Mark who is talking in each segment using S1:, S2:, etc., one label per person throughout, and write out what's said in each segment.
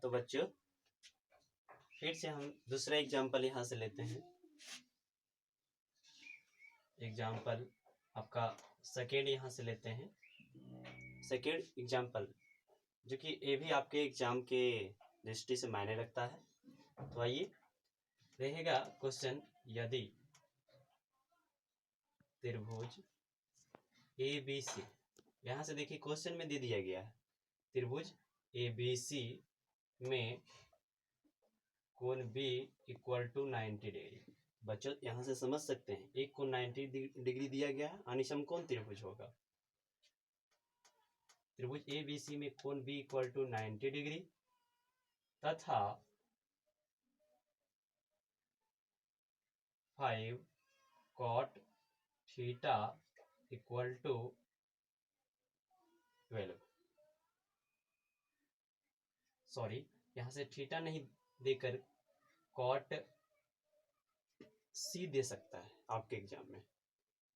S1: तो बच्चों फिर से हम दूसरा एग्जाम्पल यहाँ से लेते हैं। एग्जाम्पल आपका सेकेंड यहाँ से लेते हैं। सेकेंड एग्जाम्पल जो कि ये भी आपके एग्जाम के दृष्टि से मायने रखता है। तो आइए रहेगा क्वेश्चन, यदि त्रिभुज ABC, यहाँ से देखिए क्वेश्चन में दे दिया गया है त्रिभुज ABC में कोण B इक्वल टू 90 डिग्री। बच्चों यहाँ से समझ सकते हैं एक कोण 90 डिग्री दिया गया है, यानी समकोण त्रिभुज होगा। त्रिभुज ABC में कोण B इक्वल टू 90 डिग्री तथा 5 cot theta equal to 12। Sorry, यहाँ से थीटा नहीं देकर कॉट C दे सकता है आपके एग्जाम में,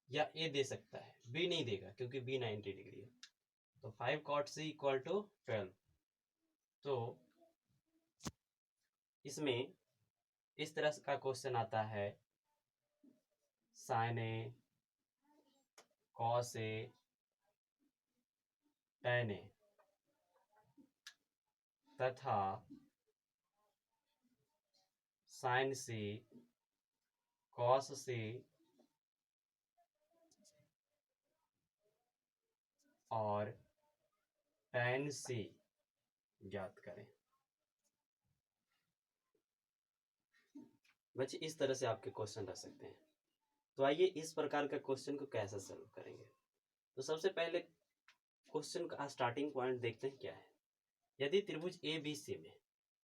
S1: या A दे सकता है, B नहीं देगा क्योंकि B 90 डिग्री है। तो 5 cot C इक्वल टू 12। तो इसमें इस तरह का क्वेश्चन आता है, sin A cos A tan A तथा sin C cos C और tan C ज्ञात करें। बच्चे इस तरह से आपके क्वेश्चन रह सकते हैं। तो आइए इस प्रकार का क्वेश्चन को कैसे सॉल्व करेंगे। तो सबसे पहले क्वेश्चन का स्टार्टिंग पॉइंट देखते हैं क्या है। यदि त्रिभुज ABC में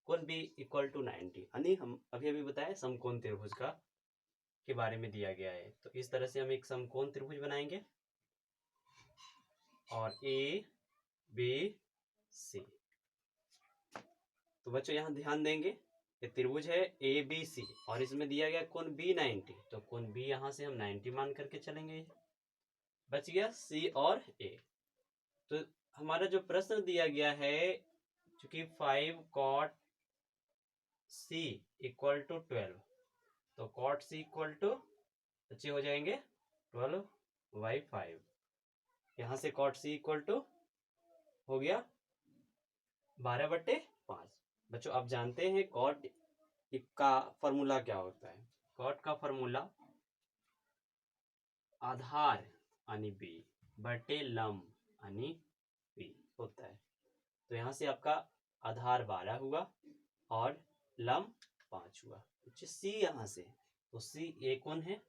S1: कोण B इक्वल टू 90, यानी हम अभी बताए समकोण त्रिभुज का के बारे में दिया गया है। तो इस तरह से हम एक समकोण त्रिभुज बनाएंगे और ABC। तो बच्चों यहाँ ध्यान देंगे, ये त्रिभुज है ABC और इसमें दिया गया कोण B 90, तो कोण B यहाँ से हम 90 मान करके चलेंगे। बच गया C और A। तो हमारा जो प्रश्न दिया गया है चूंकि 5 cot C इक्वल टू 12, तो cot C इक्वल टू बच्चे हो जाएंगे 12/5। यहाँ से cot C इक्वल टू हो गया 12/5। बच्चों आप जानते हैं कॉट का फॉर्मूला क्या होता है। कॉट का फॉर्मूला आधार यानी B बटे लंब यानी P होता है। तो यहाँ से आपका आधार 12 हुआ और लंब 5 हुआ। C यहाँ से, तो C A कोण है,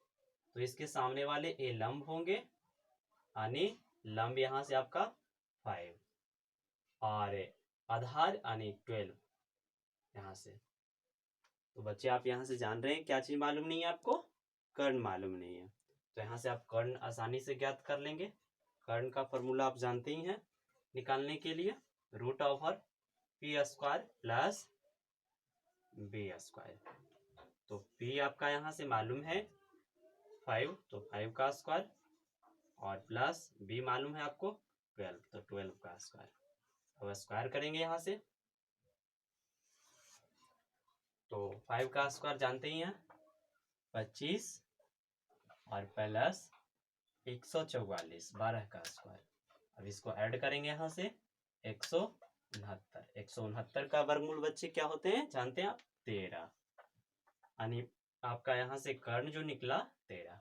S1: तो इसके सामने वाले A लंब होंगे, यानी लंब यहाँ से आपका 5 और आधार यानी 12 यहाँ से। तो बच्चे आप यहाँ से जान रहे हैं क्या चीज मालूम नहीं है आपको, कर्ण मालूम नहीं है। तो यहाँ से आप कर्ण आसानी से ज्ञात कर लेंगे। कर्ण का फॉर्मूला आप जानते ही हैं निकालने के लिए, root over P square plus B square. तो P आपका यहाँ से मालूम है 5, तो 5 का स्क्वायर और प्लस B मालूम है आपको 12, तो 12 का स्क्वायर। अब स्क्वायर करेंगे यहाँ से, तो 5 का स्क्वायर जानते ही हैं 25 और प्लस 144 12 का स्क्वायर। अब इसको ऐड करेंगे यहाँ से 169। 169 का वर्गमूल बच्चे क्या होते हैं जानते हैं आप, 13, यानी आपका यहाँ से कर्ण जो निकला 13।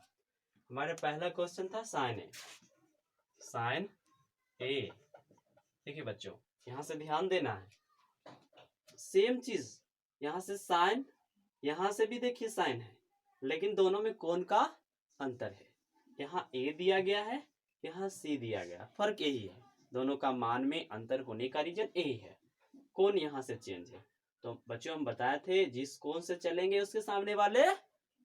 S1: हमारे पहला क्वेश्चन था साइन ए। साइन ए, देखिए बच्चों यहाँ से ध्यान देना है, सेम चीज यहाँ से साइन, यहाँ से भी देखिए साइन है, लेकिन दोनों में कोण का अंतर है। यहाँ A दिया गया है, यहाँ C दिया गया, फर्क यही है, दोनों का मान में अंतर होने का रीजन यही है, कोण यहाँ से चेंज है। तो बच्चों हम बताए थे जिस कोण से चलेंगे उसके सामने वाले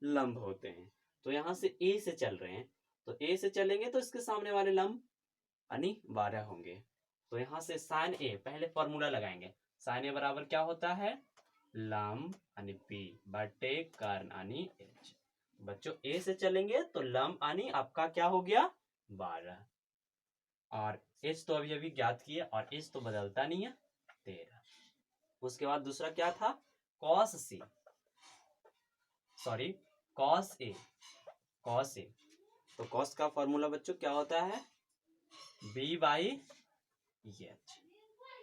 S1: लंब होते हैं। तो यहाँ से A से चल रहे हैं, तो A से चलेंगे तो इसके सामने वाले लंब यानी 12 होंगे। तो यहाँ से साइन A, पहले फॉर्मूला लगाएंगे, साइन A बराबर क्या होता है, लंब यानी P बटे कर्ण यानी H। बच्चों A से चलेंगे तो लंब यानी आपका क्या हो गया 12 और H तो अभी ज्ञात किया और H तो बदलता नहीं है 13। उसके बाद दूसरा क्या था, cos C, sorry cos A, cos A. तो कॉस का फॉर्मूला बच्चों क्या होता है, बी बाई एच।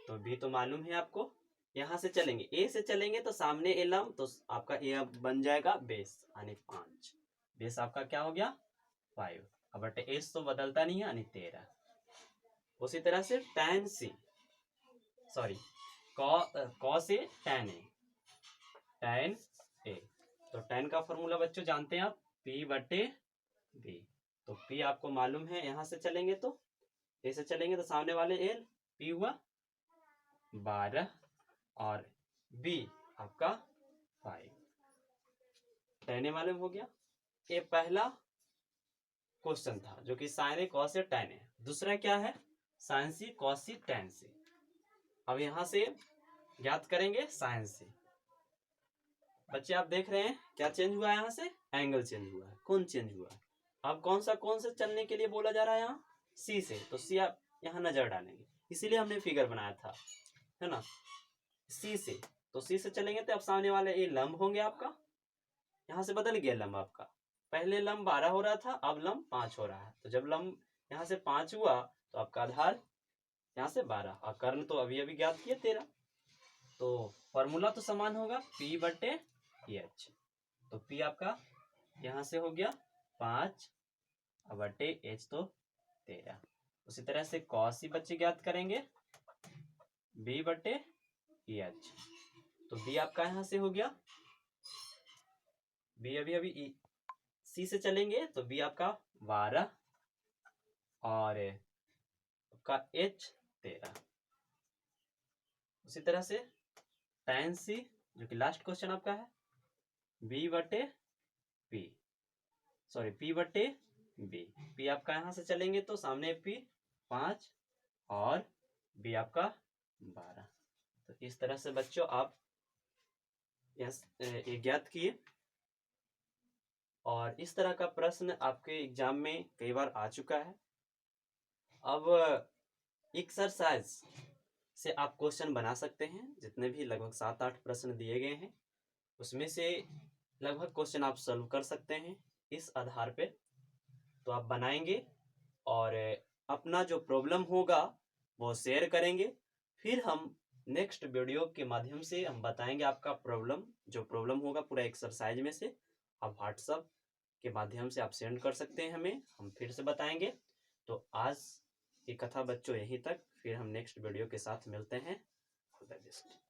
S1: तो बी तो मालूम है आपको। यहां से चलेंगे, ए से चलेंगे तो सामने ए लम, तो आपका ए बन जाएगा बेस यानी 5। बेस आपका क्या हो गया 5, बट एस तो बदलता नहीं है यानी 13। उसी तरह से tan C, sorry cos A tan A, tan ए। तो tan का फॉर्मूला बच्चों जानते हैं आप, P बटे B। तो P आपको मालूम है, यहां से चलेंगे तो ए से चलेंगे तो सामने वाले एल, P हुआ 12 और B आपका 5। tan ए मालूम हो गया। ये पहला क्वेश्चन था जो कि sign A cos A tan ए। दूसरा क्या है, साइन सी कॉस सी tan सी। अब यहां से ज्ञात करेंगे साइन सी। बच्चे आप देख रहे हैं क्या चेंज हुआ है, यहाँ से एंगल चेंज हुआ है। कौन चेंज हुआ है, अब कौन से चलने के लिए बोला जा रहा है, यहाँ सी से। तो सी आप यहाँ नजर डालेंगे, इसीलिए हमने फिगर बनाया था, है ना। सी से, तो सी से चलेंगे तो अब सामने वाले ये लंब होंगे आपका, यहाँ से बदल गया लंब आपका। पहले लंब 12 हो रहा था, अब लंब 5 हो रहा है। तो जब लंब यहाँ से 5 हुआ तो आपका आधार यहाँ से 12 और कर्ण तो अभी अभी ज्ञात किया 13। तो फॉर्मूला तो समान होगा, P बटे एच। तो P आपका यहाँ से हो गया 5 बटे एच तो 13। उसी तरह से कॉस सी बच्चे ज्ञात करेंगे, B बटे एच। तो B आपका यहाँ से हो गया, B अभी सी से चलेंगे तो B आपका 12 और आपका H 13। उसी तरह से tan सी जो कि लास्ट क्वेश्चन आपका है, B बटे P, सॉरी P बटे B। P आपका यहाँ से चलेंगे तो सामने P 5 और B आपका 12। तो इस तरह से बच्चों आप ये ज्ञात किए। और इस तरह का प्रश्न आपके एग्जाम में कई बार आ चुका है। अब एक्सरसाइज से आप क्वेश्चन बना सकते हैं, जितने भी लगभग 7-8 प्रश्न दिए गए हैं उसमें से लगभग क्वेश्चन आप सॉल्व कर सकते हैं इस आधार पे। तो आप बनाएंगे और अपना जो प्रॉब्लम होगा वो शेयर करेंगे, फिर हम नेक्स्ट वीडियो के माध्यम से हम बताएंगे आपका प्रॉब्लम। जो प्रॉब्लम होगा पूरा एक्सरसाइज में से आप व्हाट्सएप के माध्यम से आप सेंड कर सकते हैं हमें, हम फिर से बताएंगे। तो आज की कथा बच्चों यहीं तक, फिर हम नेक्स्ट वीडियो के साथ मिलते हैं। खुदा हाफिज़।